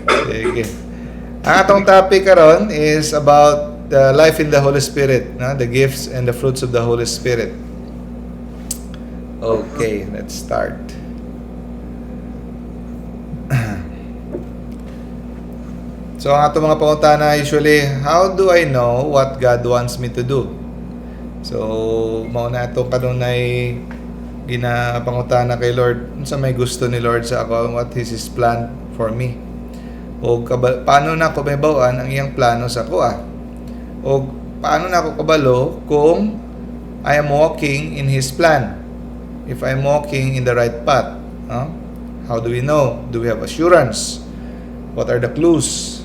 Sige. Ang atong topic karon is about the life in the Holy Spirit, no? The gifts and the fruits of the Holy Spirit. Okay, let's start. So, ang atong mga pangutana usually, how do I know what God wants me to do? So, mauna itong kanunay ginapangutana kay Lord, sa may gusto ni Lord sa ako, what is His plan for me? O paano na ko mahibawan ang iyang plano sa ako O paano na ako kabalo kung I am walking in His plan? If I am walking in the right path. How do we know? Do we have assurance? What are the clues?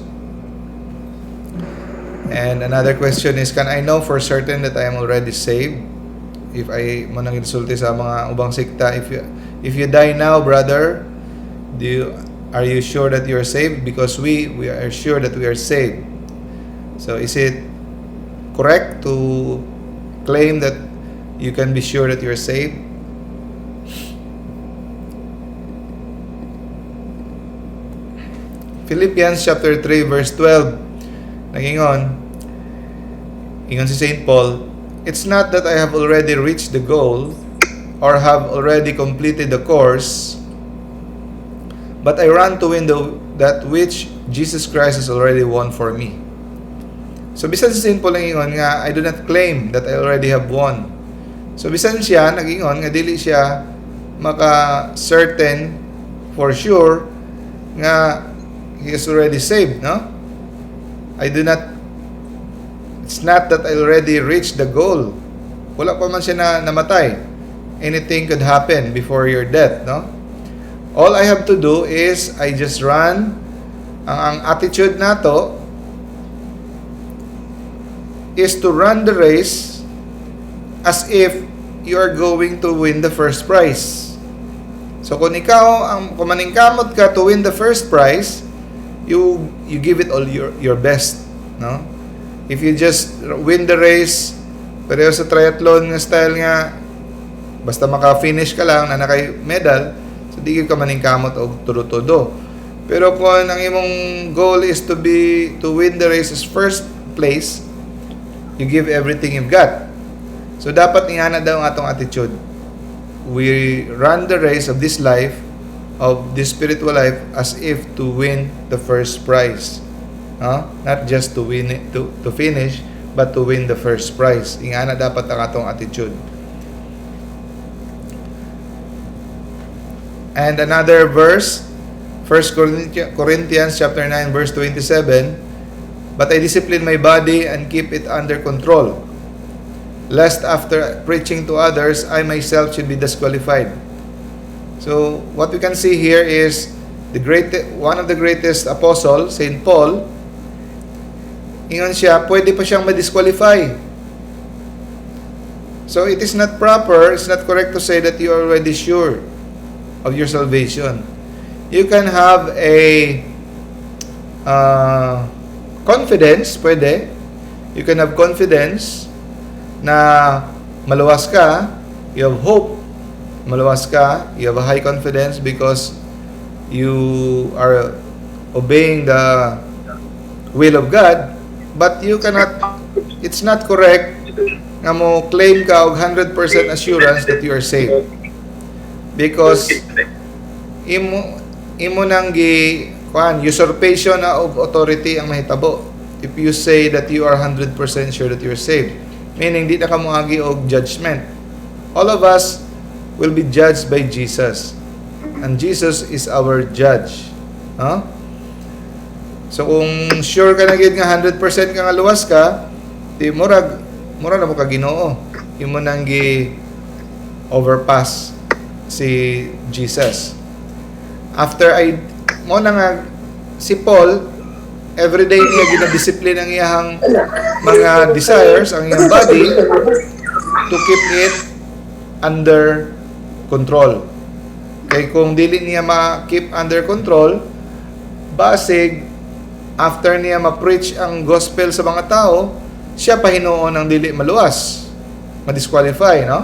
And another question is, can I know for certain that I am already saved? If I manang insulti sa mga ubang sikta, if you die now, brother, are you sure that you are saved? Because we are sure that we are saved. So is it correct to claim that you can be sure that you are saved? Philippians chapter 3 verse 12. Ingon si St. Paul, it's not that I have already reached the goal or have already completed the course, but I run to win that which Jesus Christ has already won for me. So bisan si St. Paul ingon nga, I do not claim that I already have won. So bisan siya nagingon nga dili siya maka-certain for sure nga he is already saved, no? It's not that I already reached the goal. Wala pa man siya namatay. Anything could happen before your death, no? All I have to do is I just run. Ang attitude nato is to run the race as if you are going to win the first prize. So kung maningkamot ka to win the first prize, you give it all your best, no? If you just win the race, pero sa triathlon nga style nga, basta maka-finish ka lang na naka-medal, so di ka maningkamot og tudo-tudo. Pero kung ang imong goal is to win the race as first place, you give everything you've got. So dapat ingana daw ang atong attitude. We run the race of this life, of this spiritual life, as if to win the first prize. Not just to win it, to finish, but to win the first prize. Ingana dapat ang atong attitude. And another verse, 1 Corinthians chapter 9 verse 27, but I discipline my body and keep it under control, lest after preaching to others I myself should be disqualified. So what we can see here is one of the greatest apostles, St. Paul. Ingon siya, pwede pa siyang ma-disqualify. So it is not proper, it's not correct to say that you are already sure of your salvation. You can have a confidence, pwede. You can have confidence na maluwas ka, you have hope, maluwas ka, you have a high confidence because you are obeying the will of God. But you cannot, it's not correct nga mo claim ka og 100% assurance that you are saved. Because imo nang usurpation of authority ang mahitabo. If you say that you are 100% sure that you are saved, meaning di na ka moagi og judgment. All of us will be judged by Jesus. And Jesus is our judge. So kung sure ka na gid nga 100% ka nga luwas ka, di mura na mo ka Ginoo. Imo nang overpass si Jesus. After si Paul, everyday niya ginadisipline ang iyang mga desires, ang iyang body to keep it under control. Kay kung dili niya ma-keep under control, basig after niya ma-preach ang gospel sa mga tao, siya pa hinuon ang dili maluwas, ma-disqualify, no?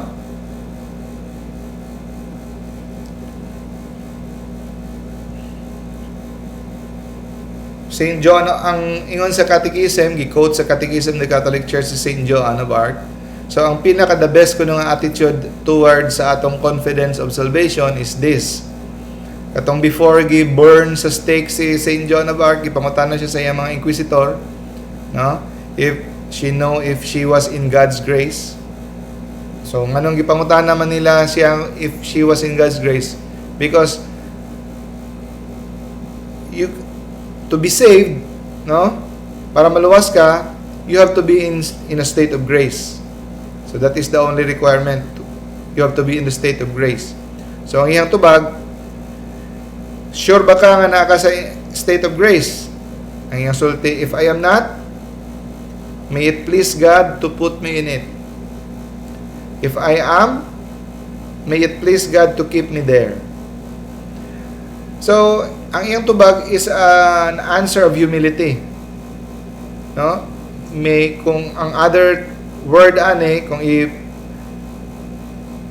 Saint John, ang ingon sa catechism, gi-quote sa catechism ng Catholic Church si Saint John of Arc. So ang pinaka the best ko nga attitude towards sa atong confidence of salvation is this. Katong before gi-burn sa stake si Saint John of Arc, gipangutan na siya sa iyang mga inquisitor, no? If she was in God's grace. So nganong gipangutan naman nila siya if she was in God's grace? Because to be saved, no? Para maluwas ka, you have to be in a state of grace. So that is the only requirement. You have to be in the state of grace. So ang iyang tubag, sure ba ka nga naka sa state of grace? Ang iyang sulti, if I am not, may it please God to put me in it. If I am, may it please God to keep me there. So, ang iyang tubag is an answer of humility. No? Kung ang other word kung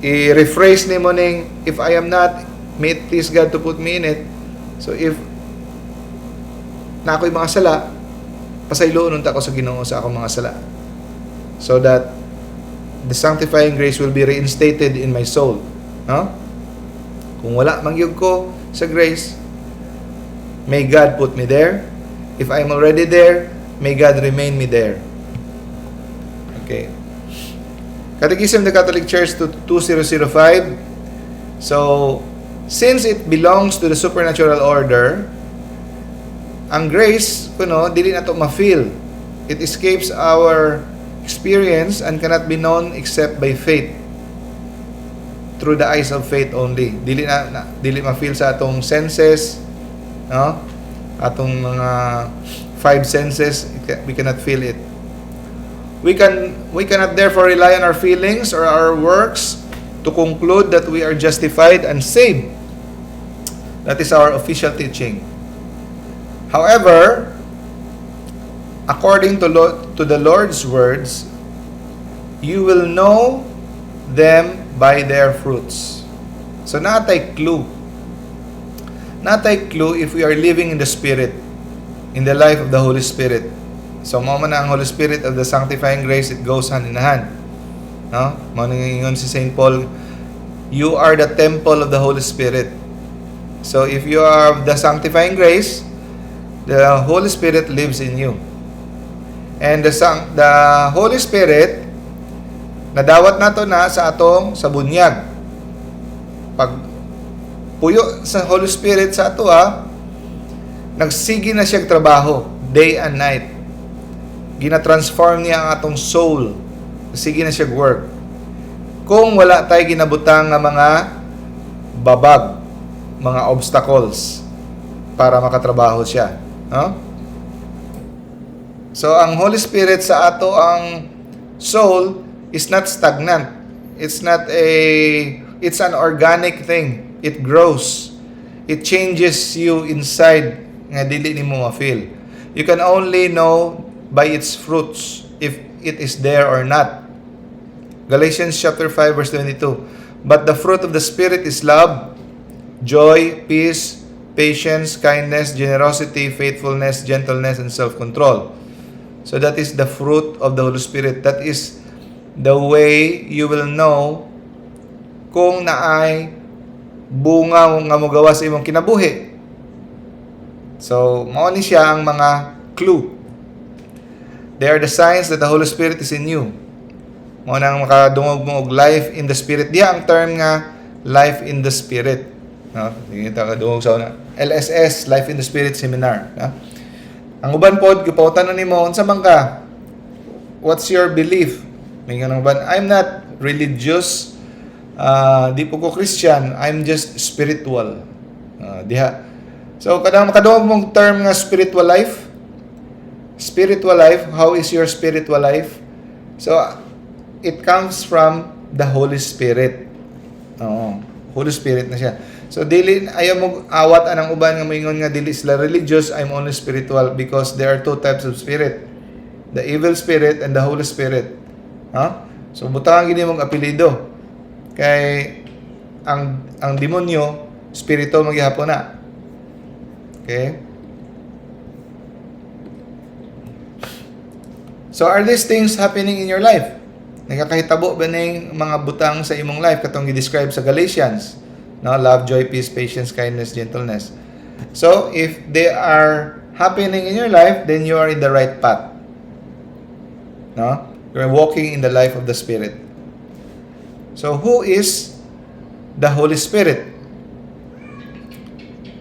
i-rephrase ni mo ning, if I am not, may it please God to put me in it. So, if na ako'y mga sala, pasayloon unta ko sa Ginoo sa akong mga sala. So that the sanctifying grace will be reinstated in my soul. No? Kung wala mangyug ko sa grace, may God put me there. If I'm already there, may God remain me there. Okay. Catechism of the Catholic Church to 2005. So, since it belongs to the supernatural order, ang grace, dili na to ma-feel. It escapes our experience and cannot be known except by faith. Through the eyes of faith only. Dili ma-feel sa atong senses, no? Atong mga five senses, we cannot feel it. We cannot therefore rely on our feelings or our works to conclude that we are justified and saved. That is our official teaching. However, according to the Lord's words, you will know them by their fruits. So, natay clue. Natay clue if we are living in the Spirit, in the life of the Holy Spirit. So, mao man ang Holy Spirit of the sanctifying grace, it goes hand in hand. No? Mao nang si St. Paul, you are the temple of the Holy Spirit. So, if you are the sanctifying grace, the Holy Spirit lives in you. And the Holy Spirit, nadawat nato na sa atong sa bunyag. Pag puyo sa Holy Spirit sa ato nagsigi na siya trabaho day and night. Gina-transform niya ang atong soul. Sige na siya work. Kung wala tayo ginabutang nga mga babag, mga obstacles para makatrabaho siya, no? So ang Holy Spirit sa ato ang soul is not stagnant. It's an organic thing. It grows. It changes you inside nga dili nimo ma-feel. You can only know by its fruits if it is there or not. Galatians chapter 5 verse 22. But the fruit of the Spirit is love, joy, peace, patience, kindness, generosity, faithfulness, gentleness, and self-control. So that is the fruit of the Holy Spirit. That is the way you will know kung naay bunga nga mogawa sa imong kinabuhi. So, mao ni siya ang mga clue. They are the signs that the Holy Spirit is in you. Mao nang makadungog mo og life in the Spirit. Diya ang term nga life in the Spirit. No? Dito ka dungog sa una. LSS, Life in the Spirit Seminar. No? Ang uban pod gipautan nimo unsa man ka? What's your belief? May ganang ban. I'm not religious. Di po ko Christian. I'm just spiritual. Diha. So kadang makadungog mong term nga spiritual life. Spiritual life, how is your spiritual life? So it comes from the Holy Spirit. Holy Spirit na siya. So dili ayaw mo awat anang uban nga moingon nga dili sila religious, I'm only spiritual, because there are two types of spirit. The evil spirit and the Holy Spirit. So butang gini mong apelyido. Kay ang demonyo spirito magyapon na. Okay? So are these things happening in your life? Nagakahitabo ba ning mga butang sa imong life katong i-describe sa Galatians? No, love, joy, peace, patience, kindness, gentleness. So if they are happening in your life, then you are in the right path. No? You're walking in the life of the Spirit. So who is the Holy Spirit?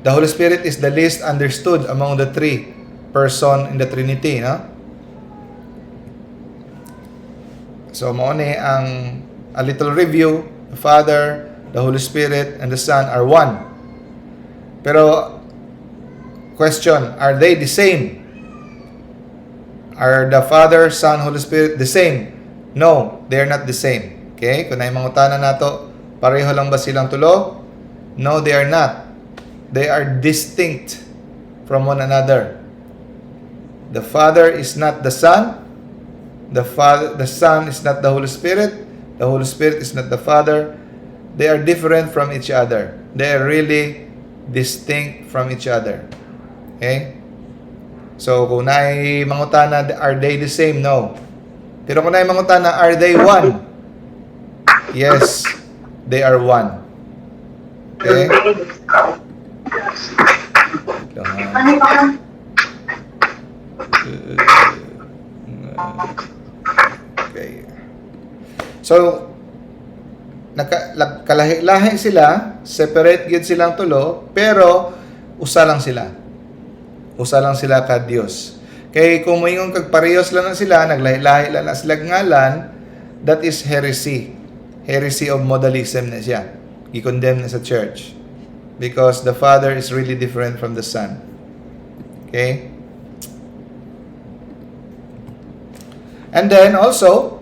The Holy Spirit is the least understood among the three person in the Trinity, no? So mao ni ang a little review. The Father, the Holy Spirit, and the Son are one. Pero question, are they the same? Are the Father, Son, Holy Spirit the same? No, they are not the same. Okay? Kung naimangutanan nato, pareho lang ba silang tulo? No, they are not. They are distinct from one another. The Father is not the Son. The Son is not the Holy Spirit. The Holy Spirit is not the Father. They are different from each other. They are really distinct from each other. Okay? So, kung naay mangutana, are they the same? No. Pero kung naay mangutana, are they one? Yes, they are one. Okay? Okay. So, kalahi-lahi sila, separate gyud silang tulo, pero usa lang sila. Usa lang sila ka Dios. Kay kung moingon kag parehas lang na sila, naglahi-lahi lang na sila ngalan, that is heresy. Heresy of modalism na siya. I-condemn na sa church. Because the Father is really different from the Son. Okay? And then also,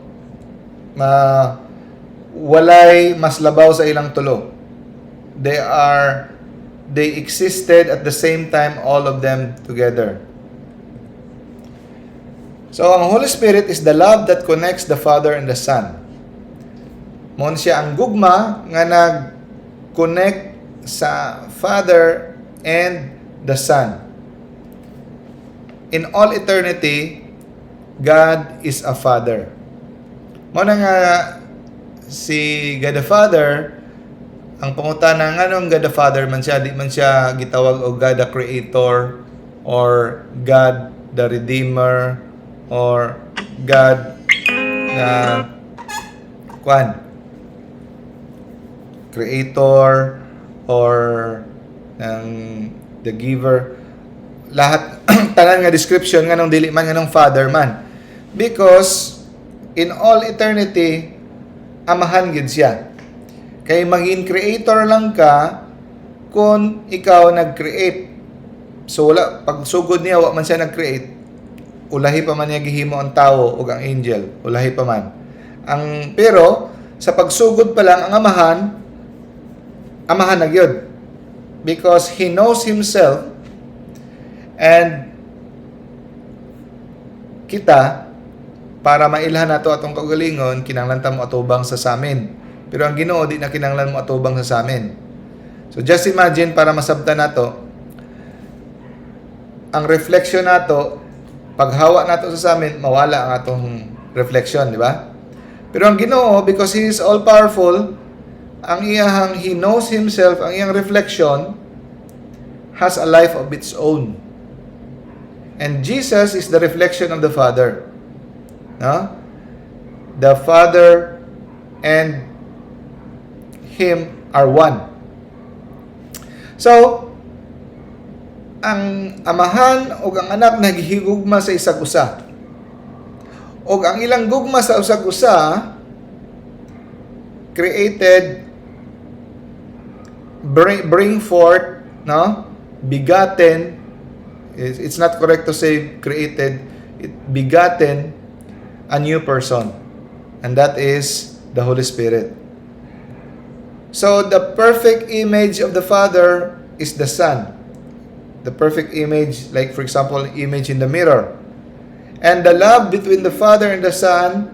walay mas labaw sa ilang tulo. They existed at the same time, all of them together. So, ang Holy Spirit is the love that connects the Father and the Son. Mon siya ang gugma nga nag-connect sa Father and the Son. In all eternity, God is a Father. Muna nga si God the Father, ang pangutana nga nung God the Father man siya, di man siya gitawag o God the Creator or God the Redeemer or God na Creator or the Giver. Lahat tanan nga description nga nung dili man nga nung Father man, because in all eternity amahan gid siya. Kay maging creator lang ka kung ikaw nag-create. So wala, pag sugod niya wa man siya nag-create, ulahi pa man niya gihimo ang tao ug ang angel, ulahi pa man. Pero sa pagsugod pa lang ang amahan na gyud, because he knows himself. And kita, para mailhan nato atong kaugalingon, kinahanglan ta mo atubang sa samin. Pero ang Ginoo di na kinahanglan mo atubang sa samin. So just imagine, para masabtan nato, ang reflection nato, paghawa nato sa samin, mawala ang atong reflection, di ba? Pero ang Ginoo, because He is all powerful, He knows Himself, ang iyang reflection has a life of its own. And Jesus is the reflection of the Father. No? The Father and Him are one. So, ang amahan o ang anak naghihigugma sa isag usa. O ang ilang gugma sa usag usa created, bring forth, no? Begotten. It's not correct to say created. Begotten a new person. And that is the Holy Spirit. So, the perfect image of the Father is the Son. The perfect image, like for example, image in the mirror. And the love between the Father and the Son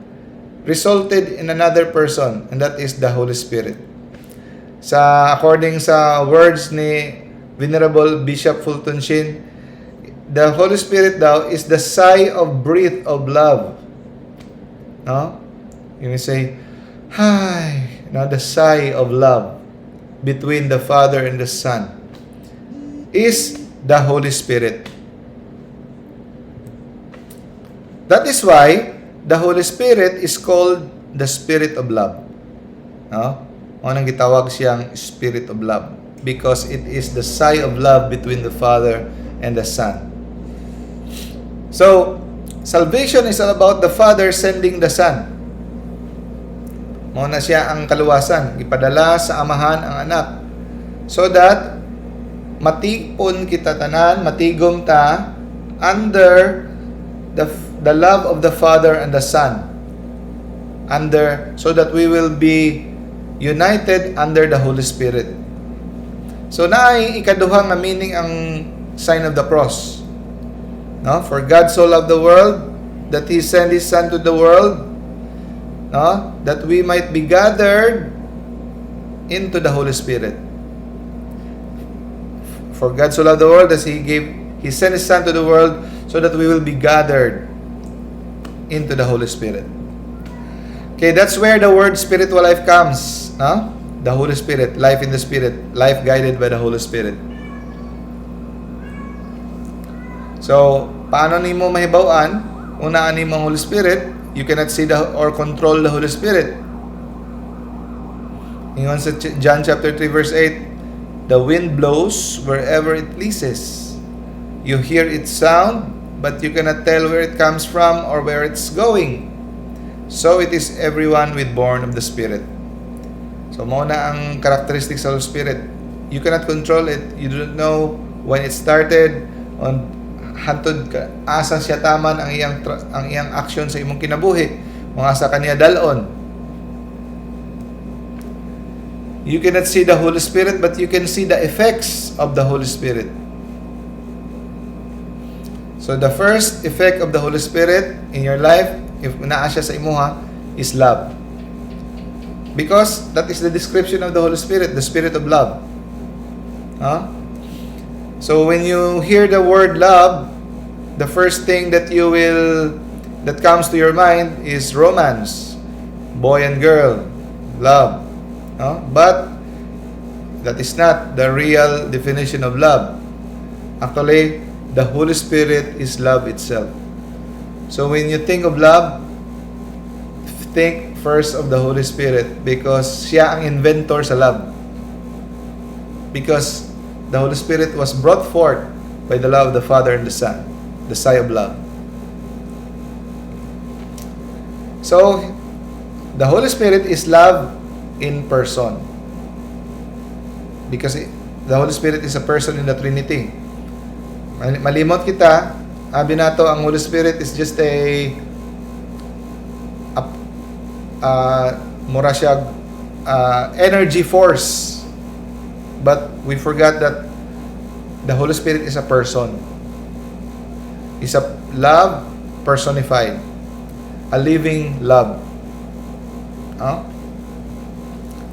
resulted in another person, and that is the Holy Spirit. According sa words ni Venerable Bishop Fulton Sheen, the Holy Spirit daw is the sigh of breath of love No? You may say, hi, now the sigh of love between the Father and the Son is the Holy Spirit. That is why the Holy Spirit is called the Spirit of Love. No? Unang gitawag siyang Spirit of Love because it is the sigh of love between the Father and the Son. So, salvation is all about the Father sending the Son. Muna siya ang kaluwasan, ipadala sa amahan ang anak. So that matigpon kita tanan, matigom ta under the love of the Father and the Son. So that we will be united under the Holy Spirit. So naay ikaduhang na meaning ang sign of the cross. No? For God so loved the world that He sent His Son to the world, no? That we might be gathered into the Holy Spirit. For God so loved the world that He sent His Son to the world so that we will be gathered into the Holy Spirit. Okay, that's where the word spiritual life comes. No? The Holy Spirit, life in the Spirit, life guided by the Holy Spirit. So, paano nimo mahibaw-an? Unaan nimo ang Holy Spirit, you cannot see or control the Holy Spirit. Ingon sa John chapter 3 verse 8, the wind blows wherever it pleases. You hear its sound, but you cannot tell where it comes from or where it's going. So it is everyone with born of the Spirit. So muna ang characteristics of the Spirit. You cannot control it. You don't know when it started, on hantod ka asa siya taman ang iyang action sa imong kinabuhi, mga asa kaniya dalon. You cannot see the Holy Spirit, but you can see the effects of the Holy Spirit. So the first effect of the Holy Spirit in your life, if naa siya sa imuha, is love. Because that is the description of the Holy Spirit, the Spirit of love. So when you hear the word love, the first thing that comes to your mind is romance, boy and girl, love. But that is not the real definition of love. Actually, the Holy Spirit is love itself. So when you think of love, think first of the Holy Spirit because siya ang inventor sa love. Because the Holy Spirit was brought forth by the love of the Father and the Son, the sigh of love. So, the Holy Spirit is love in person. Because the Holy Spirit is a person in the Trinity. Malimot kita, abi nato ang Holy Spirit is just mura siya energy force. But we forgot that the Holy Spirit is a person. Is a love personified. A living love.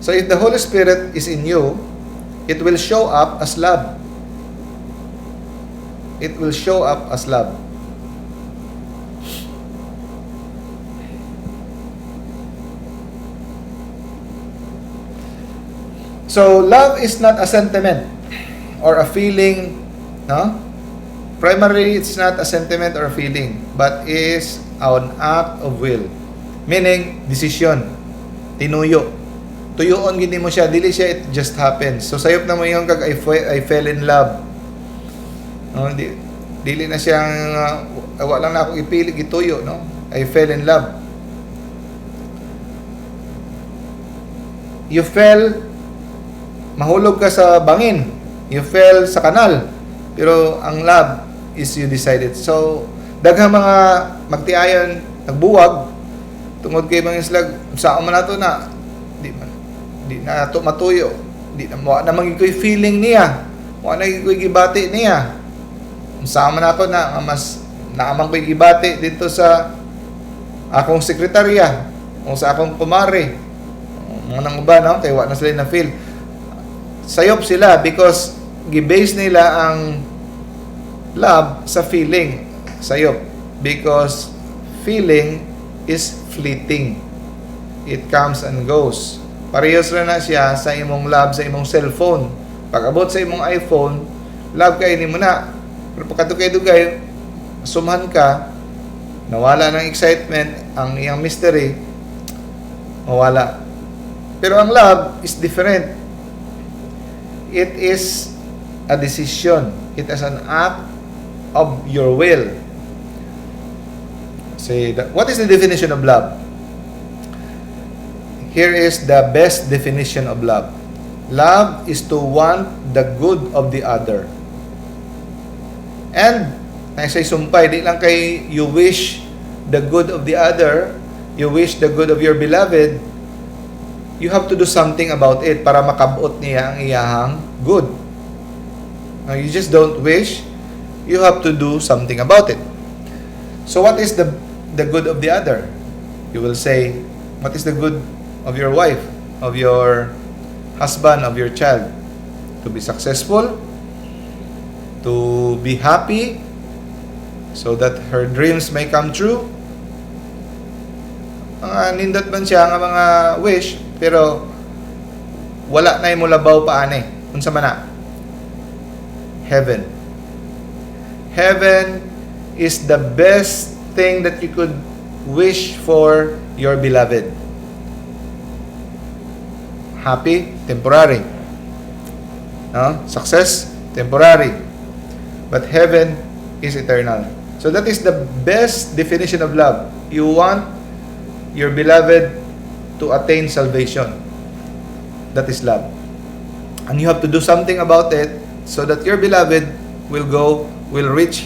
So if the Holy Spirit is in you, it will show up as love. It will show up as love. So love is not a sentiment or a feeling, no? Primarily, it's not a sentiment or a feeling, but is an act of will. Meaning, decision. Tinuyo. Tuyuon gini mo siya, dili siya, it just happens. So sayop na mo yung I fell in love. No, dili na siyang wala na ako ipili gituyo, no? I fell in love. You fell, mahulog ka sa bangin. You fell sa kanal. Pero ang love is you decided. So, daghang mga magtiayon, nagbuwag, tungod kay mga islag, saan man nato na, di na to matuyo. Di na magiging feeling niya. Wala na ko'y gibati niya. Saan man nato na, mas naamang ko'y gibati dito sa akong sekretarya, o sa akong kumare. Mga nang uba, no? Kaya wala na sila na feel. Sayop sila because gibase nila ang love sa feeling. Sayop. Because feeling is fleeting. It comes and goes. Parehas ra na siya sa imong love sa imong cellphone. Pag abot sa imong iPhone, love kay nimo na. Pero pagkadugay-dugay, sumhan ka, nawala ng excitement, ang iyang mystery, mawala. Pero ang love is different. It is a decision. It is an act of your will. Say that. What is the definition of love? Here is the best definition of love. Love is to want the good of the other. And, naisay sumpay, di lang kay you wish the good of the other, you wish the good of your beloved, you have to do something about it para makabot niya ang iyahang good. Now, you just don't wish, you have to do something about it. So, what is the good of the other? You will say, what is the good of your wife, of your husband, of your child? To be successful, to be happy, so that her dreams may come true. Nindot man siya nga mga wish, pero wala na yung labaw pa ani. Unsa man na? Heaven. Heaven is the best thing that you could wish for your beloved. Happy, temporary. No? Success, temporary. But heaven is eternal. So that is the best definition of love. You want your beloved to attain salvation. That is love. And you have to do something about it so that your beloved will reach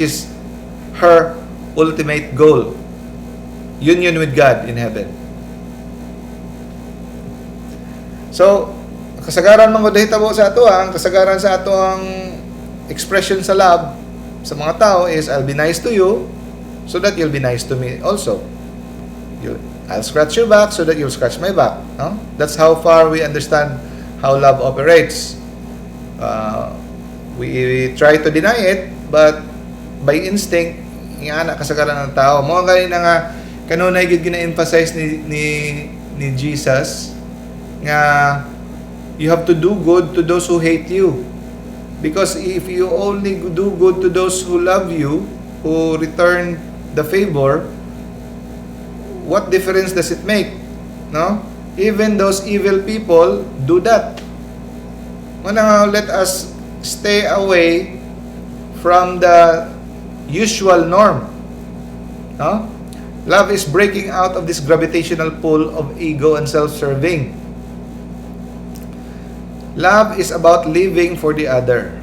her ultimate goal. Union with God in heaven. So, kasagaran mga dahitabo sa ato, ang kasagaran sa ato ang expression sa love sa mga tao is, I'll be nice to you so that you'll be nice to me also. I'll scratch your back so that you'll scratch my back. No? That's how far we understand how love operates. We try to deny it, but by instinct, nga na kasagaran ng tao. Mo nga nga kanunay gid gina-emphasize ni Jesus nga you have to do good to those who hate you. Because if you only do good to those who love you, who return the favor, what difference does it make? No? Even those evil people do that. Let us stay away from the usual norm. No? Love is breaking out of this gravitational pull of ego and self-serving. Love is about living for the other,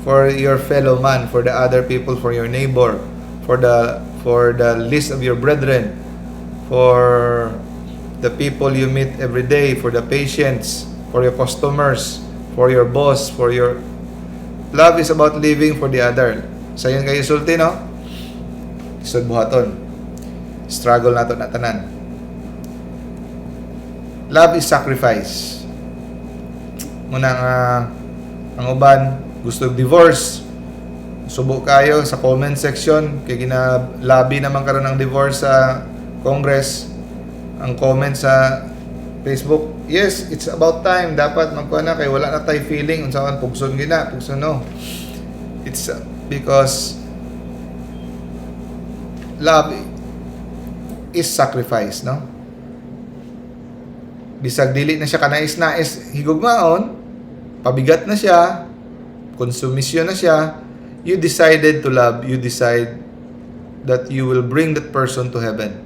for your fellow man, for the other people, for your neighbor, for the least of your brethren, for the people you meet every day, for the patients, for your customers, for your boss, for your... Love is about living for the other. Sa yun kayo sulti, no? Isod buhaton. Struggle nato na tanan. Love is sacrifice. Muna ang uban gusto divorce. Subo kayo sa comment section kay ginalabi naman karon ng divorce sa Congress. Ang comment sa Facebook, yes, it's about time. Dapat magkuha na kay wala na tay feeling unsa man pugson gina, pugson no. It's because love is sacrifice, no? Bisag dili na siya kanais-nais higugmaon, pabigat na siya, konsumisyon na siya, you decided to love, you decide that you will bring that person to heaven.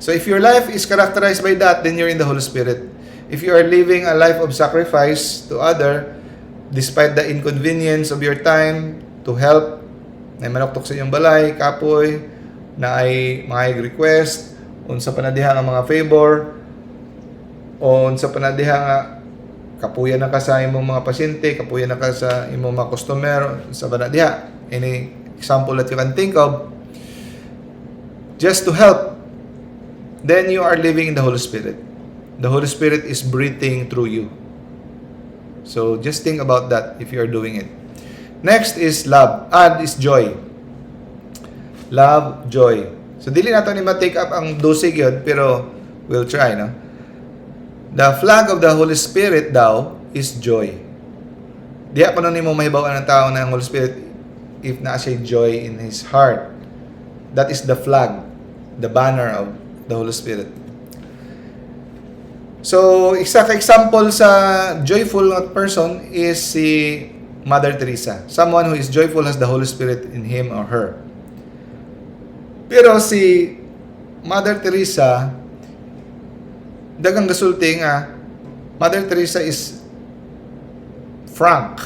So if your life is characterized by that, then you're in the Holy Spirit. If you are living a life of sacrifice to other, despite the inconvenience of your time to help, na manoktok sa inyong balay, kapoy, na ay mga request, unsa panadiha ang mga favor, o unsa panadiha nga kapuyan na ka sa imong mga pasyente, kapuyan na ka sa imong mga customer, sa panadiha. Any example that you can think of, just to help, then you are living in the Holy Spirit. The Holy Spirit is breathing through you. So just think about that if you are doing it. Next is love. Is joy. love, joy. So dili nato ni ma-take up ang 12 gyud, pero we'll try, no? The flag of the Holy Spirit daw is joy. Diya kuno nimo mahibaw-an ng tao na ang Holy Spirit if na siya joy in his heart. That is the flag, the banner of the Holy Spirit. So, isa ka example sa joyful person is si Mother Teresa. Someone who is joyful has the Holy Spirit in him or her. Pero si Mother Teresa, dagang gasulti nga, Mother Teresa is frank,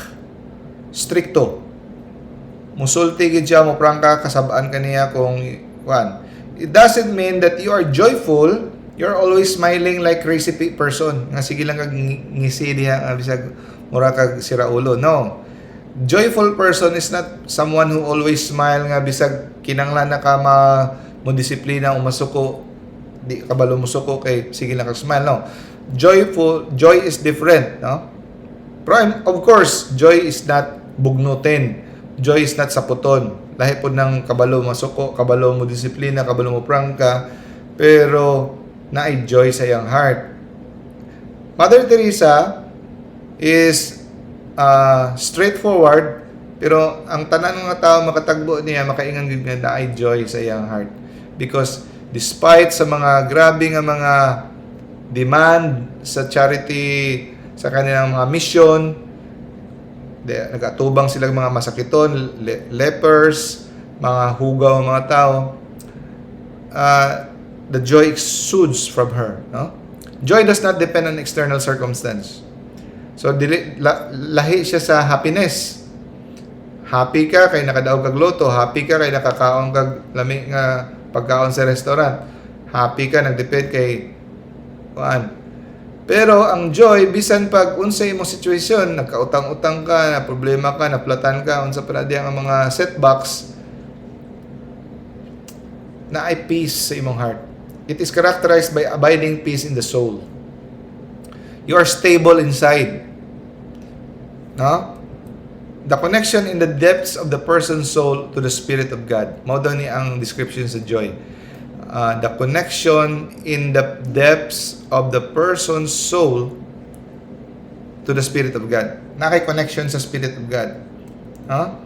stricto. Musulti gid siya mo prangka, kasabaan kaniya kung kuan. It doesn't mean that you are joyful, you're always smiling like crazy person. Nga sige lang kag ngisi diha nga bisag mura kag siraulo. No. Joyful person is not someone who always smile nga bisag kinanglan na ka mo disiplina o masuko, di kabalo musuko kay sige lang kag smile. No. Joy is different, no? Pero of course, joy is not bugnutin. Joy is not saputon. Lahi po ng kabalo masuko, kabalo mo disiplina, kabalo mo prangka, pero naay joy sa iyang heart. Mother Teresa is straightforward, pero ang tanan ng mga tao makatagbo niya, makaingan gid nga naay joy sa iyang heart. Because despite sa mga grabe nga mga demand sa charity, sa kanilang mga mission, nagatubang sila mga masakiton, lepers, mga hugaw mga tao, the joy exudes from her, no? Joy does not depend on external circumstance. So lahi siya sa happiness. Happy ka kay nakadaog kag loto, happy ka kay nakakaon kag lami nga pagkaon sa restaurant, happy ka nagdepend kay kuan. Pero ang joy, bisan pag unsay imong situation, nagkautang-utang ka, na problema ka, naplatan ka, unsa pa na diya ang mga setbacks, na ay peace sa imong heart. It is characterized by abiding peace in the soul. You are stable inside. No? The connection in the depths of the person's soul to the Spirit of God. Mao daw ni ang description sa joy. The connection in the depths of the person's soul to the Spirit of God. Nakay-connection sa Spirit of God. Huh?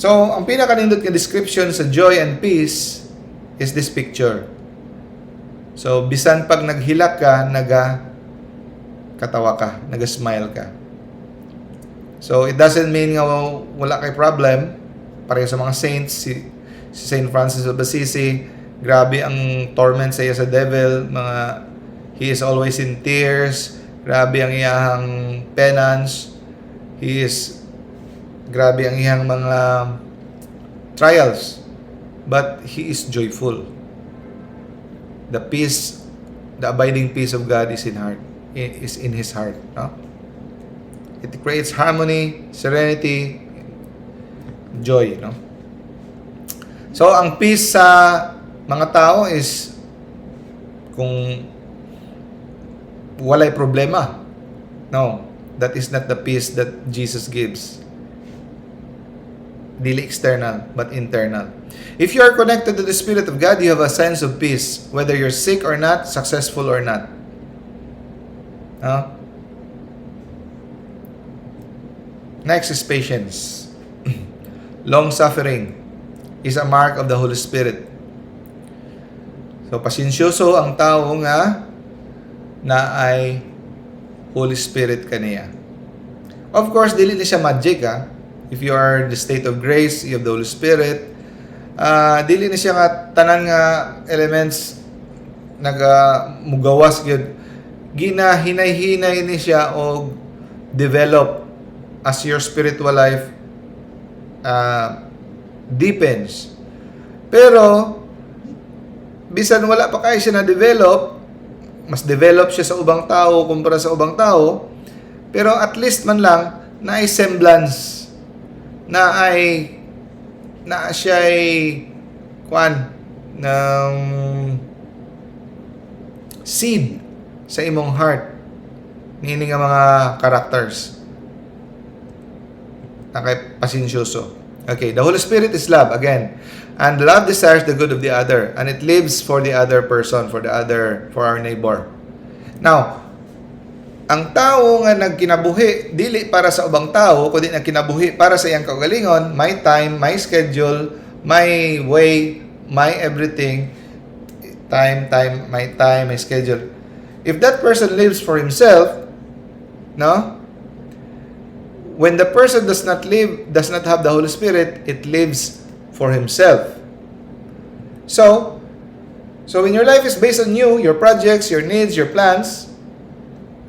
So, ang pinakanindot nga description sa joy and peace is this picture. So, bisan pag naghilak ka, katawa ka, naga-smile ka. So, it doesn't mean nga wala kay problem. Pareho sa mga saints, si Saint Francis of Assisi, grabe ang torment sa iya sa devil, he is always in tears, grabe ang iyang penance, grabe ang iyang mga trials, but he is joyful. The peace, the abiding peace of God is in his heart, no? It creates harmony, serenity, joy, no? So ang peace sa mga tao is kung walay problema. No, that is not the peace that Jesus gives. Dili external, but internal. If you are connected to the Spirit of God, you have a sense of peace, whether you're sick or not, successful or not. No? Next is patience. Long-suffering is a mark of the Holy Spirit. So, pasensyoso ang tao nga na ay Holy Spirit kaniya. Of course, dili ni siya magic, ha? If you are in the state of grace, you have the Holy Spirit, dili ni siya nga tanan nga elements mugawas gyud. Ginahinay-hinay ni siya o develop as your spiritual life deepens. Pero bisan wala pa kay siya na-develop, mas develop siya sa ubang tao kumpara sa ubang tao, pero at least man lang na ay semblance, na siya ay ng seed sa imong heart, nini nga mga characters na kay pasensyoso. Okay, the Holy Spirit is love, again. And love desires the good of the other, and it lives for the other person, for our neighbor. Now, ang tao nga nagkinabuhi dili para sa ubang tao kundi nagkinabuhi para sa iyang kaugalingon, may time, may schedule, may way, may everything. May schedule. If that person lives for himself, no? When the person does not have the Holy Spirit, it lives for himself. So when your life is based on you, your projects, your needs, your plans,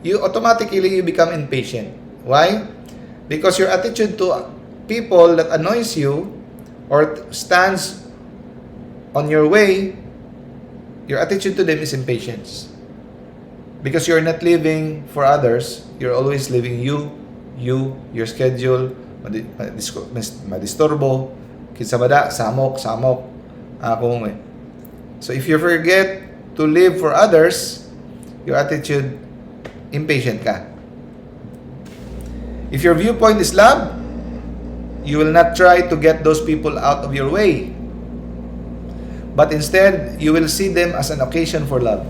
you automatically become impatient. Why? Because your attitude to people that annoys you or stands on your way, your attitude to them is impatience. Because you're not living for others, you're always living your schedule, madisturbo, kinsabada, samok, akong eh. So if you forget to live for others, your attitude, impatient ka. If your viewpoint is love, you will not try to get those people out of your way. But instead, you will see them as an occasion for love.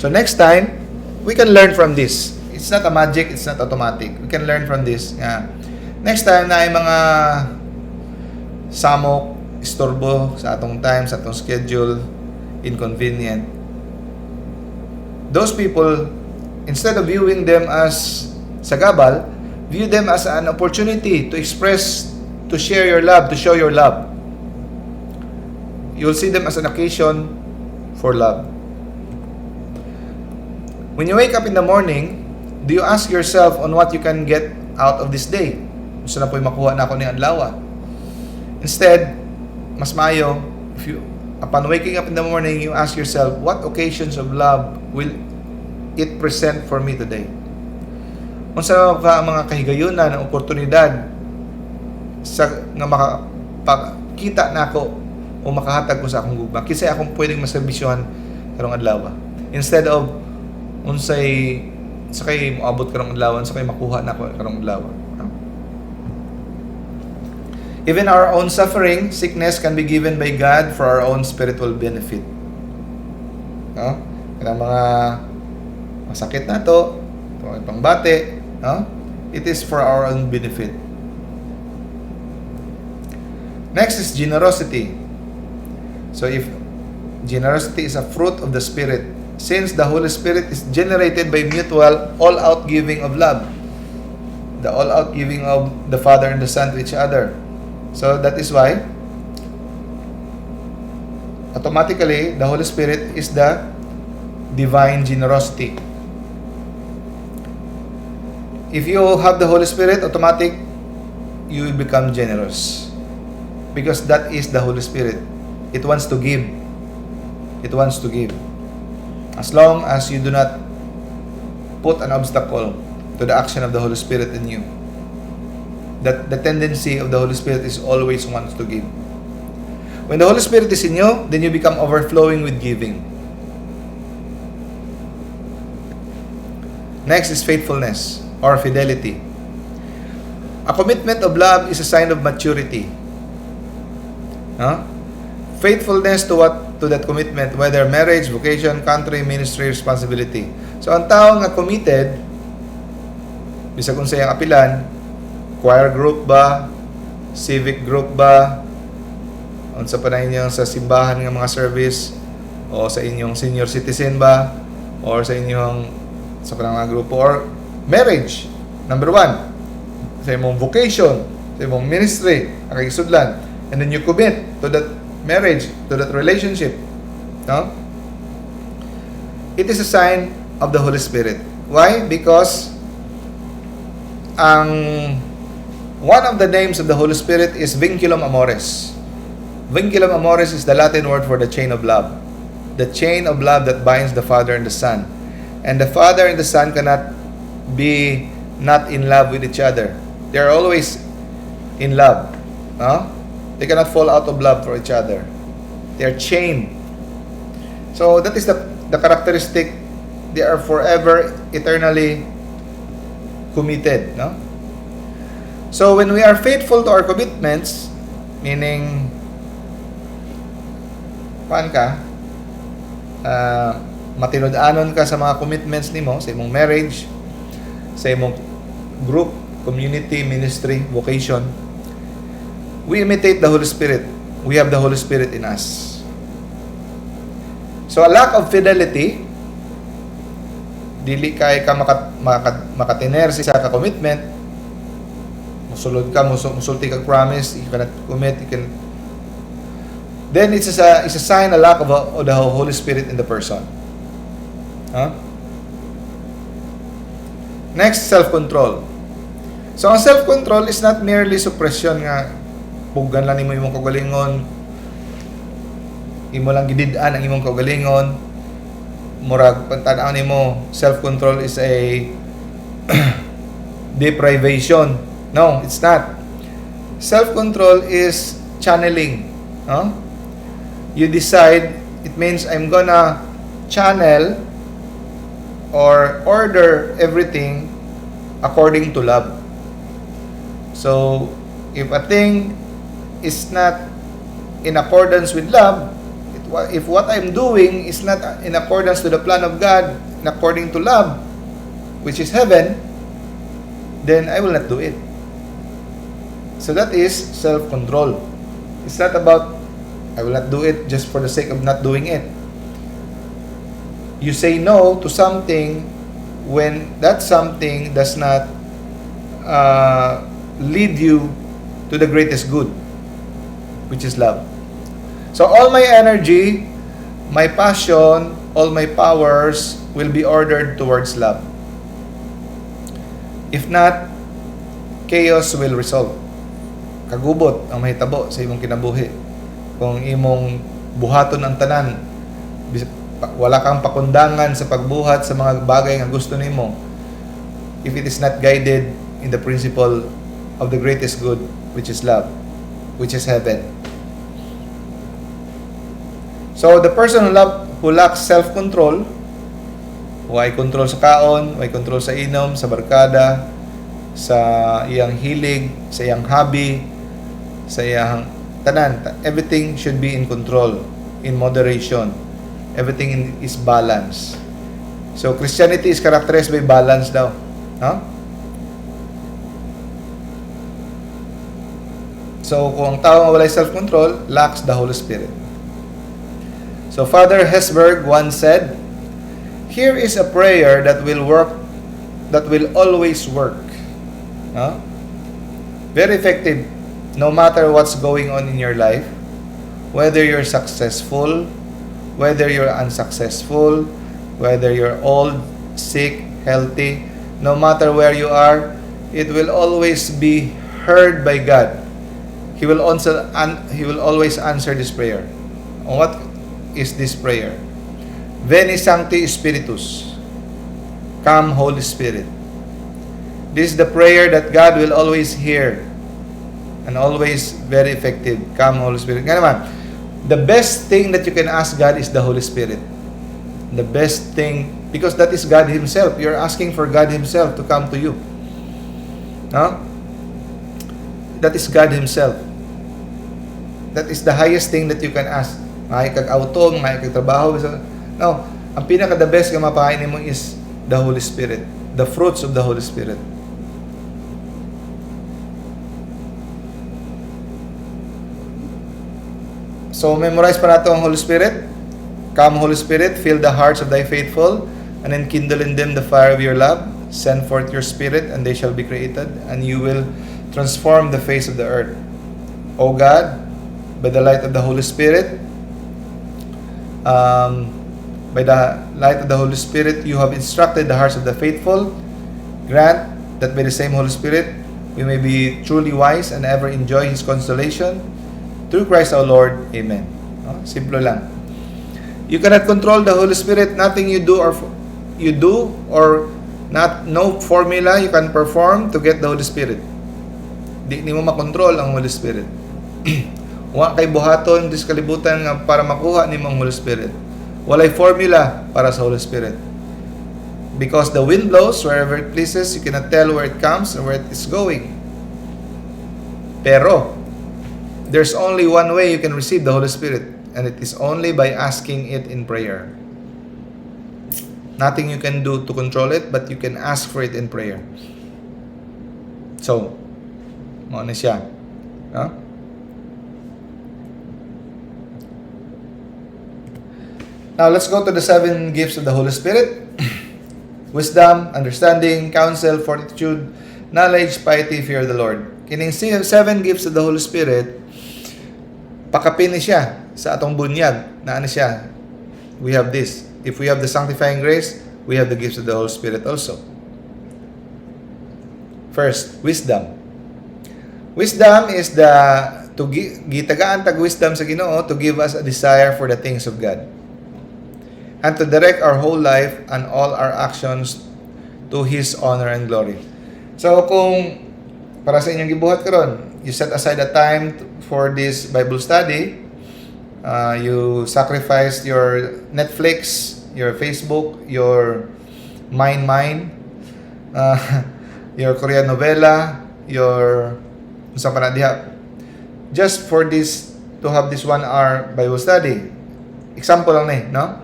So next time, we can learn from this. It's not a magic, it's not automatic. We can learn from this. Yeah. Next time na ay mga samok, istorbo sa atong time, sa atong schedule, inconvenient. Those people, instead of viewing them as sagabal, view them as an opportunity to express, to share your love, to show your love. You'll see them as an occasion for love. When you wake up in the morning, do you ask yourself on what you can get out of this day? Gusto na po'y makuha na ako ni adlaw. Instead, mas maayo, upon waking up in the morning, you ask yourself, what occasions of love will it present for me today? Kung sa mga kahigayunan ng oportunidad nga makapakita na ako o makahatag ko sa akong gugma, kasi akong pwedeng maservisyohan karong adlaw. Instead of unsay sakay moabot karong adlaw, sakay makuha na ako karong adlaw. Even our own suffering, sickness can be given by God for our own spiritual benefit. No? Kaya mga masakit na to, pangbate, no? It is for our own benefit. Next is generosity. So if generosity is a fruit of the Spirit, since the Holy Spirit is generated by mutual, all-out giving of love. The all-out giving of the Father and the Son to each other. So that is why, automatically, the Holy Spirit is the divine generosity. If you have the Holy Spirit, automatic, you will become generous. Because that is the Holy Spirit. It wants to give. It wants to give. As long as you do not put an obstacle to the action of the Holy Spirit in you. That the tendency of the Holy Spirit is always wants to give. When the Holy Spirit is in you, then you become overflowing with giving. Next is faithfulness or fidelity. A commitment of love is a sign of maturity. Faithfulness to that commitment, whether marriage, vocation, country, ministry, responsibility. So ang tao nga committed, bisag kung sayang apilan, choir group ba, civic group ba, unsa pa na inyong sa simbahan nga mga service, o sa inyong senior citizen ba, or sa inyong sa panang mga grupo, or marriage, number 1, sa imong vocation, sa imong ministry, ang kagisudlan, and then you commit to that marriage, to that relationship. No? It is a sign of the Holy Spirit. Why? Because one of the names of the Holy Spirit is vinculum amoris. Vinculum amoris is the Latin word for the chain of love. The chain of love that binds the Father and the Son. And the Father and the Son cannot be not in love with each other. They are always in love. No? They cannot fall out of love for each other. They are chained. So that is the characteristic. They are forever, eternally committed. No? So when we are faithful to our commitments, meaning, matinod-anon ka sa mga commitments nimo sa imong marriage, sa imong group, community, ministry, vocation, we imitate the Holy Spirit. We have the Holy Spirit in us. So a lack of fidelity, dili kay ka makatiner sa isa ka commitment, musulod ka, musulti ka promise, you cannot commit, then it's a sign, a lack of the Holy Spirit in the person. Next, self-control. So ang self-control is not merely suppression nga pugan lang nimo imong kaugalingon, imo lang gidid-an ang imong kaugalingon, murag pagtan-aw nimo self-control is a deprivation. No, it's not. Self-control is channeling. You decide, it means I'm gonna channel or order everything according to love. So, if a thing is not in accordance with love, if what I'm doing is not in accordance to the plan of God, in according to love, which is heaven, then I will not do it. So that is self-control. It's not about, I will not do it just for the sake of not doing it. You say no to something when that something does not lead you to the greatest good, which is love. So all my energy, my passion, all my powers will be ordered towards love. If not, chaos will result. Kagubot ang mahitabo sa imong kinabuhi. Kung imong buhaton ang tanan, wala kang pakundangan sa pagbuhat sa mga bagay nga gusto nimo, if it is not guided in the principle of the greatest good, which is love, which is heaven. So the person who lacks self-control, way control sa kaon, way control sa inom, sa barkada, sa iyang hilig, sa iyang hobby, sa iyang tanan, everything should be in control, in moderation. Everything is balance. So Christianity is characterized by balance daw. So kung ang tao walay self-control, lacks the Holy Spirit. So Father Hesburgh once said, "Here is a prayer that will work, that will always work." Very effective no matter what's going on in your life, whether you're successful, whether you're unsuccessful, whether you're old, sick, healthy, no matter where you are, it will always be heard by God. He will always answer this prayer. What is this prayer? Veni Sancti Spiritus. Come, Holy Spirit. This is the prayer that God will always hear and always very effective. Come, Holy Spirit. Nga naman, the best thing that you can ask God is the Holy Spirit. The best thing, because that is God Himself. You're asking for God Himself to come to you. That is God Himself. That is the highest thing that you can ask. May kag-auto, may kag-trabaho. No, ang pinaka-the best nga mapahain mo is the Holy Spirit. The fruits of the Holy Spirit. So, memorize pa nato ang Holy Spirit. Come, Holy Spirit, fill the hearts of Thy faithful, and enkindle in them the fire of Your love. Send forth Your Spirit, and they shall be created, and You will transform the face of the earth. O God, by the light of the Holy Spirit, You have instructed the hearts of the faithful. Grant that by the same Holy Spirit, we may be truly wise and ever enjoy His consolation. Through Christ our Lord. Amen. Simple lang. You cannot control the Holy Spirit. Nothing you do or not, no formula you can perform to get the Holy Spirit. Di mo makontrol ang Holy Spirit. Wa kay buhaton dis kalibutan nga para makuha nimo ang Holy Spirit. Walay formula para sa Holy Spirit. Because the wind blows wherever it pleases, you cannot tell where it comes or where it is going. Pero, there's only one way you can receive the Holy Spirit, and it is only by asking it in prayer. Nothing you can do to control it, but you can ask for it in prayer. So, mo na siya. No? Now, let's go to the 7 gifts of the Holy Spirit. Wisdom, understanding, counsel, fortitude, knowledge, piety, fear of the Lord. Kining 7 gifts of the Holy Spirit, pakapin ni siya sa atong bunyag. Na ano siya? We have this. If we have the sanctifying grace, we have the gifts of the Holy Spirit also. First, wisdom. Wisdom is gitagaan tag wisdom sa Ginoo to give us a desire for the things of God, and to direct our whole life and all our actions to His honor and glory. So, kung para sa inyong gibuhat karon, you set aside a time for this Bible study, you sacrifice your Netflix, your Facebook, your Mine, your Korean novela, your just for this, to have this 1 hour Bible study. Example lang no?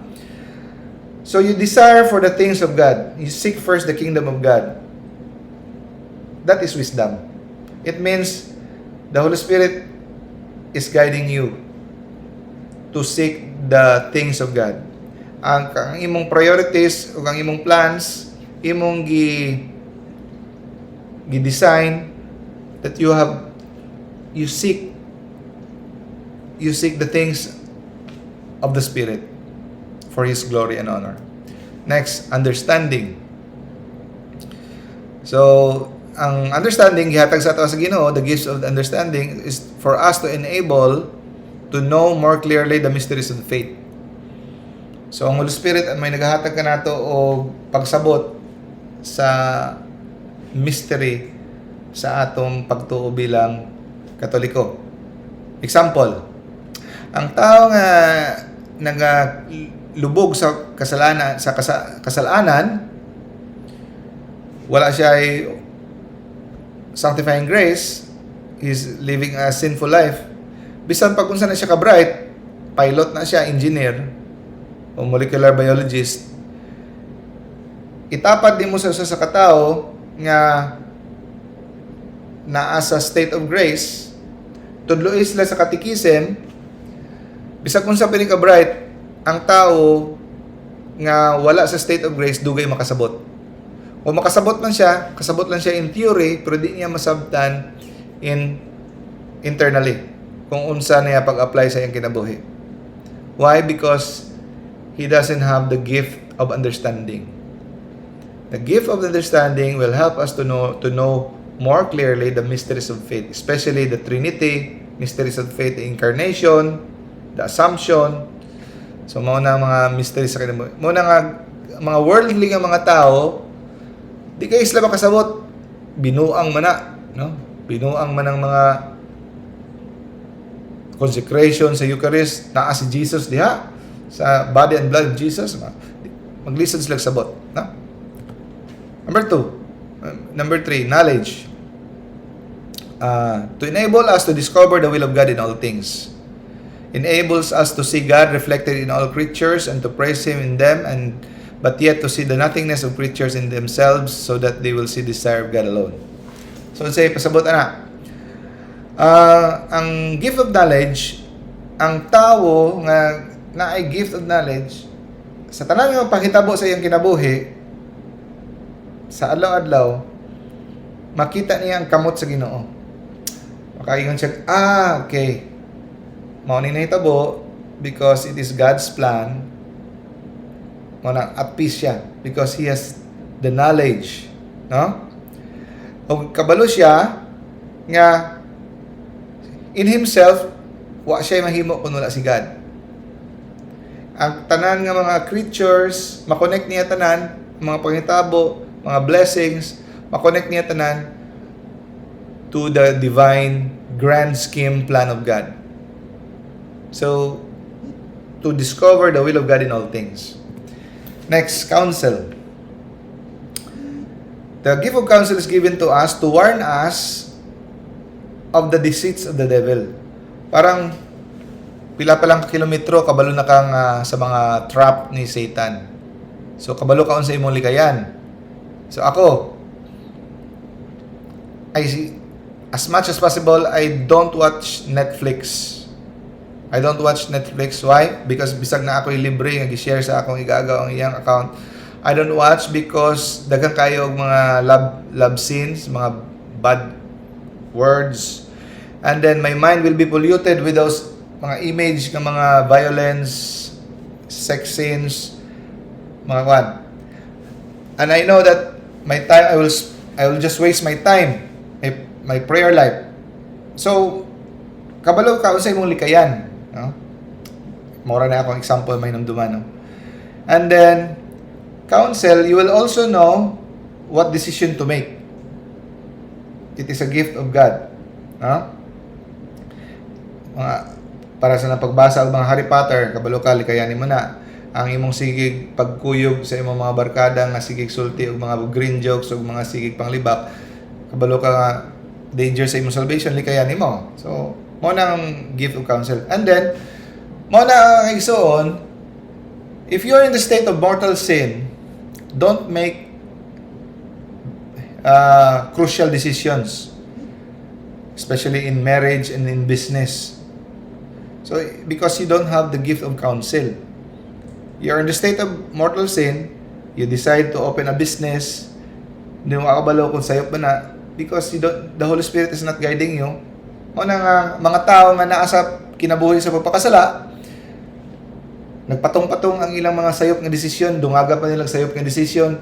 So you desire for the things of God. You seek first the kingdom of God. That is wisdom. It means the Holy Spirit is guiding you to seek the things of God. Ang imong priorities o ang imong plans, imong gi-design that you seek the things of the Spirit for His glory and honor. Next, understanding. So, ang understanding, gihatag sa ato sa Ginoo, the gifts of understanding is for us to enable to know more clearly the mysteries of the faith. So, ang Holy Spirit may nagahatag ka nato o pagsabot sa mystery sa atong pagtuo bilang Katoliko. Example, ang tao nga nagalubog sa kasalanan, wala siya ay sanctifying grace, he's living a sinful life. Bisan pag unsa na siya ka-bright, pilot na siya, engineer, o molecular biologist, itapat din mo sa katao nga naa sa state of grace, tudloy sila sa catechism, bisag kung sa pinaka-bright, ang tao nga wala sa state of grace, dugay makasabot. Kung makasabot man siya, kasabot lang siya in theory, pero di niya masabtan internally kung unsa niya pag-apply sa iyang kinabuhi. Why? Because he doesn't have the gift of understanding. The gift of understanding will help us to know more clearly the mysteries of faith, especially the Trinity, mysteries of faith, the incarnation, the assumption. So, mga mysteries sa kinabuhi. Mga worldly nga mga tao, di kayo sila makasabot. Binuang man na, no? Binuang man ang mga consecration sa Eucharist, naa si Jesus diha, sa body and blood of Jesus, maglisod sila sabot, no? Number 3, knowledge. To enable us to discover the will of God in all things. Enables us to see God reflected in all creatures and to praise Him in them, but yet to see the nothingness of creatures in themselves so that they will see the desire of God alone. So, say, pasabot na. Ang gift of knowledge, ang tao nga na ay gift of knowledge, sa tanan nga pakitabo sa iyang kinabuhi, sa adlaw-adlaw, makita niya ang kamot sa Ginoo. Makaingon siya, okay, mao ni nahitabo because it is God's plan. Muna at peace siya because he has the knowledge, no? O kabalo siya nga in himself wa siya mahimo kun wala si God. Ang tanan nga mga creatures makonect niya tanan, mga panghitabo, mga blessings, makonect niya tanan to the divine grand scheme plan of God. So to discover the will of God in all things. Next, counsel. The gift of counsel is given to us to warn us of the deceits of the devil. Parang pila pa lang kilometro kabalo na kang sa mga trap ni Satan. So kabalo ka sa imong likayan. So ako, as much as possible, I don't watch Netflix. I don't watch Netflix. Why? Because bisag na ako libre nga gi-share sa akong igagaw ang iyang account. I don't watch because daghang kayo og mga love scenes, mga bad words. And then my mind will be polluted with those mga image ng mga violence, sex scenes, mga kwan. And I know that my time I will just waste my time, my prayer life. So kabalo ka sa imong likayan, no? Mora na akong example may namduman, no? And then counsel, you will also know what decision to make. It is a gift of God, no? Para sa pagbasa og mga Harry Potter, kabalo ka likayan mo na ang imong sigig pagkuyog sa imong mga barkada nga sigig sulti og mga green jokes og mga sigig panglibak, kabalo ka nga danger sa imong salvation, likayan nimo. So mo na ang gift of counsel. And then mo na ang igsoon, if you're in the state of mortal sin, don't make crucial decisions, especially in marriage and in business. So because you don't have the gift of counsel, you're in the state of mortal sin, you decide to open a business, hindi mo makabalo kung sayop ba na, because the Holy Spirit is not guiding you. O nga, mga tao nga naasa kinabuhi sa pagpakasala, nagpatong-patong ang ilang mga sayop nga desisyon, dungaga pa nilang sayop nga desisyon.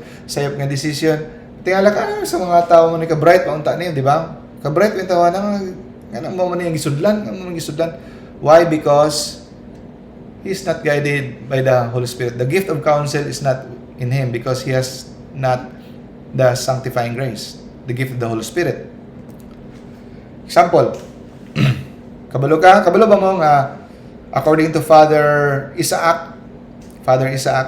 Tingala ka sa mga tao mo ni ka-bright, paunta niyo, di ba? Ka-bright, yung tawa na, nga mo man yung gisudlan. Why? Because he's not guided by the Holy Spirit. The gift of counsel is not in him because he has not the sanctifying grace, the gift of the Holy Spirit. Example, kabalo ba mo nga according to Father Isaac,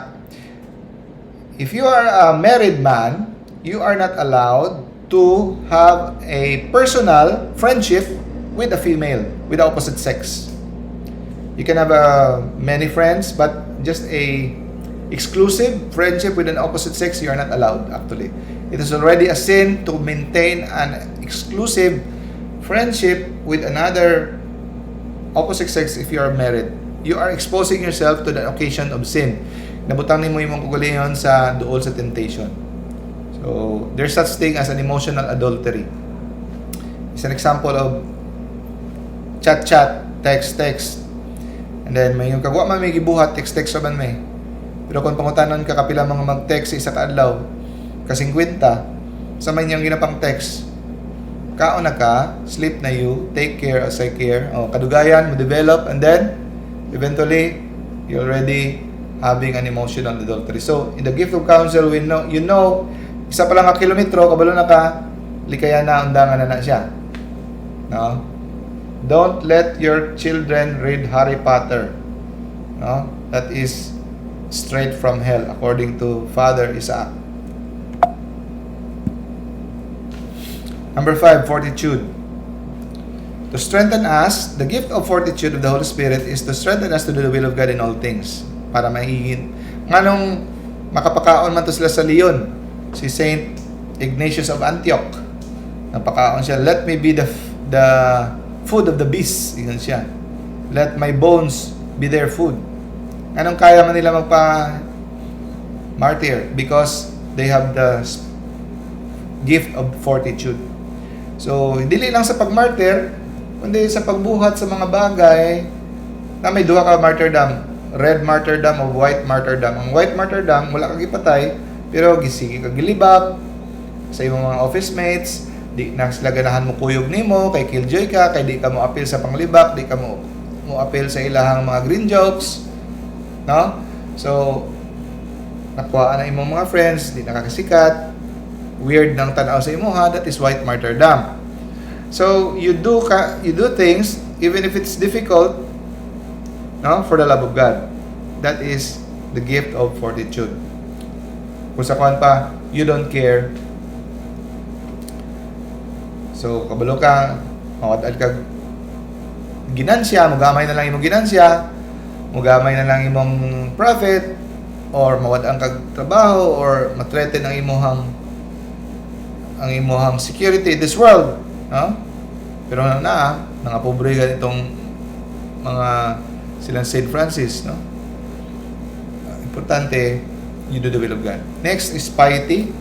if you are a married man, you are not allowed to have a personal friendship with a female, with the opposite sex. You can have many friends, but just a exclusive friendship with an opposite sex, you are not allowed actually. It is already a sin to maintain an exclusive friendship with another opposite sex if you are married. You are exposing yourself to the occasion of sin. Nabutang nimo imong kagalingon sa duol sa temptation. So, there's such thing as an emotional adultery. It's an example of chat, text. And then, may yung kagwa may gibuhat, text man may. Pero kung pangutanon ka kapila mga mag-text isa ka adlaw, ka 50, sa may niyang ginapang text, kaon na ka, sleep na you, take care as I care, kadugayan, mo-develop, and then, eventually, you're already having an emotional adultery. So, in the gift of counsel, you know, isa pa lang ka kilometro, kabalo na ka, likayan na, undangan na siya. No? Don't let your children read Harry Potter. No? That is straight from hell, according to Father Isaac. Number 5, fortitude. To strengthen us, the gift of fortitude of the Holy Spirit is to strengthen us to do the will of God in all things. Para mahigin. Nganong makapakaon man to sila sa leon, si Saint Ignatius of Antioch. Napakaon siya, let me be the food of the beast. Ingan siya. Let my bones be their food. Anong kaya man nila magpa-martyr? Because they have the gift of fortitude. So, hindi lang sa pag-martyr, kundi sa pagbuhat sa mga bagay na may duha ka martyrdom. Red martyrdom o white martyrdom. Ang white martyrdom, wala kang ipatay, pero gisigi kag gilibak sa imong mga office mates, di na sila ganahan mo kuyog nimo, kay killjoy ka, kay di ka mo appeal sa panglibak, di ka mo appeal sa ilahang mga green jokes, no? So, nakuha na imong mga friends, di nakakasikat, weird nang tanaw sa imo ha, that is white martyrdom. So, you do things even if it's difficult, no, for the love of God. That is the gift of fortitude. Kung sa kuan pa, you don't care. So, kabalo ka, Mawad kag ginansya, mugamay na lang imong ginansya, mugamay na lang imong profit, or mawad ang kag trabaho, or matreten ang imuhang security in this world, no? Pero mga pobre ganitong mga silang Saint Francis, no? Importante, you do the will of God. Next is piety.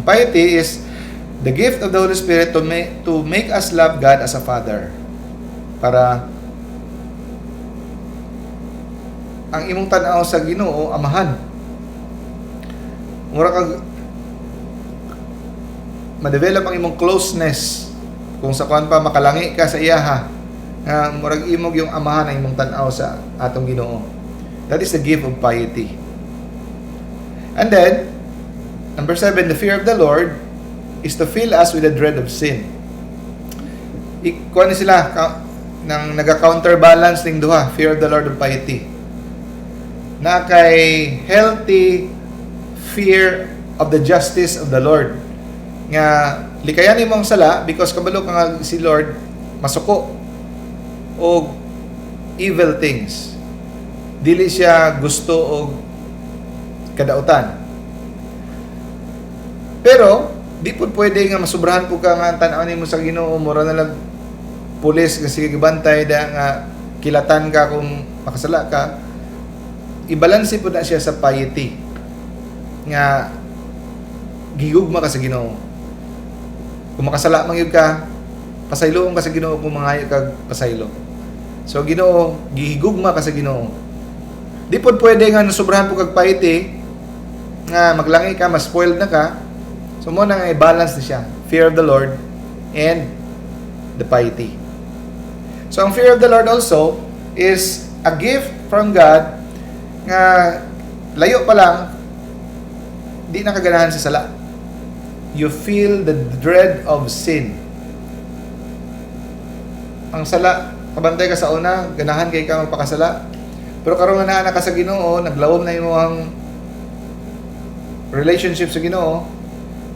Piety is the gift of the Holy Spirit to make us love God as a Father. Para ang imong tan-aw sa Ginoo amahan. Mura kag ma-develop ang imong closeness kung sa kuan pa makalangi ka sa iyaha. Nga murag imog yung amahan ang imong tan-aw sa atong Ginoo. That is the gift of piety. And then number 7, the fear of the Lord is to fill us with the dread of sin. Kuan ni sila nang naga-counterbalance ning duha, fear of the Lord and piety. Na kay healthy fear of the justice of the Lord. Nga likayan nimo ang sala because kabalo ka nga si Lord masuko og evil things. Dili siya gusto og kadautan. Pero di pud pwede nga masubrahan po ka nga tan-aw nimo sa Ginoo, mura na lang pulis nga sige gibantay da nga kilatan ka kung makasala ka. Ibalanse po na siya sa piety nga gigugma ka sa Ginoo. Kung makasala man gyud ka, pasayloon ka sa Ginoo kung mangayo kag pasaylo. So Ginoo, gihigugma ka sa Ginoo. Di pod pwede nga nasubrahan po kag piety nga maglangi ka, ma-spoiled na ka. So mo na nga i-balance na siya, fear of the Lord and the piety. So ang fear of the Lord also is a gift from God nga layo pa lang di nakaganahan sa sala. You feel the dread of sin. Ang sala, kabantay ka sa una, ganahan kay ka magpakasala. Pero karon nga naa ka sa Ginoo, naglawom na imong relationship sa Ginoo,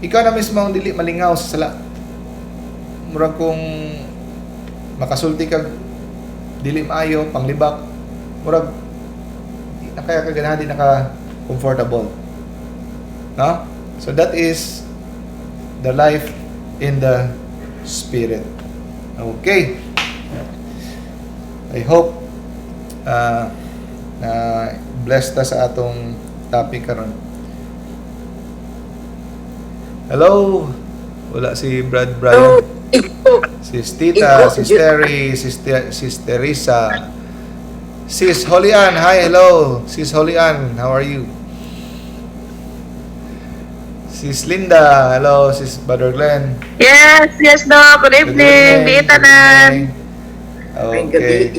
ikaw na mismo ang dili malingaw sa sala. Murag kung makasulti kag dili maayo, panglibak, murag di na kaya kaganahan, di na ka comfortable. No? So that is the life in the Spirit. Okay. I hope na blessed ta sa atong topic karon. Hello. Wala si Brad Brian. Sis Tita, Sis Terry, Sis Teresa. Sis Holian, hi, hello. Sis Holian, how are you? Sis Linda, hello. Sis Brother Glenn. Yes, no. Good evening. Biitanan. Okay.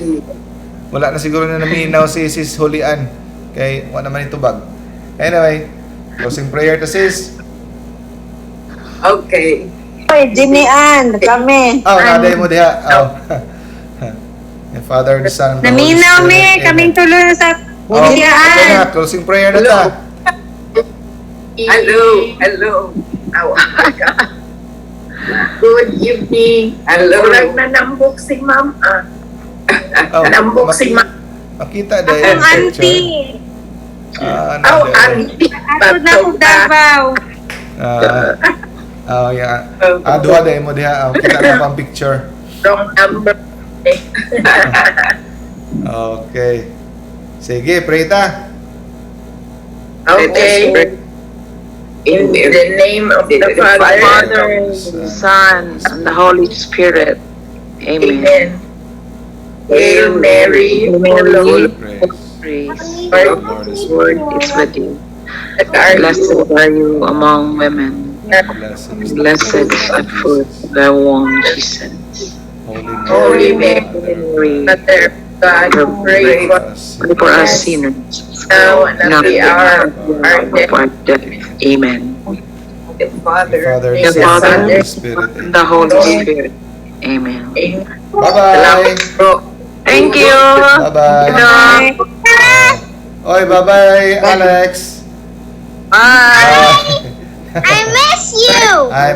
Wala na siguro na naminaw si Sis Holian. Kay wala naman ito bag. Anyway, closing prayer to Sis. Okay. Oy, Jimmy-an, kami. Naday mo diha. The Father, the Son, and the Holy Naminaw Spirit. mi, kaming tulo sa Okay bubiyaan. na, closing prayer na ta. Hello. Oh my God. Good evening. Hello. Urag na nambok si Ma'am. Nambok si Ma'am. Makita dahil Ang auntie. Auntie. Ako na ko Davao. Yeah. Duha dahil mo diha. Kita na pang picture. Wrong number. Okay. Sige, pray ta. Okay. In the name of the Father, The Son, and the Holy Spirit. Amen. Amen. Hail Mary, full of Praise. The Lord is Lord is with you. grace. Blessed are you among women. blessed. Blessed is the fruit of thy womb, Jesus. Holy Mary, Mary, Mother of God, pray for us pray for us sinners, now and at the hour of our of our death. Amen. The Father, Father, and the the Father, Son, the Spirit. And the Holy Spirit. Amen. Amen. Bye-bye. Thank you. Bye-bye. Bye. Oy, bye-bye, Alex. Bye. I miss you. Bye.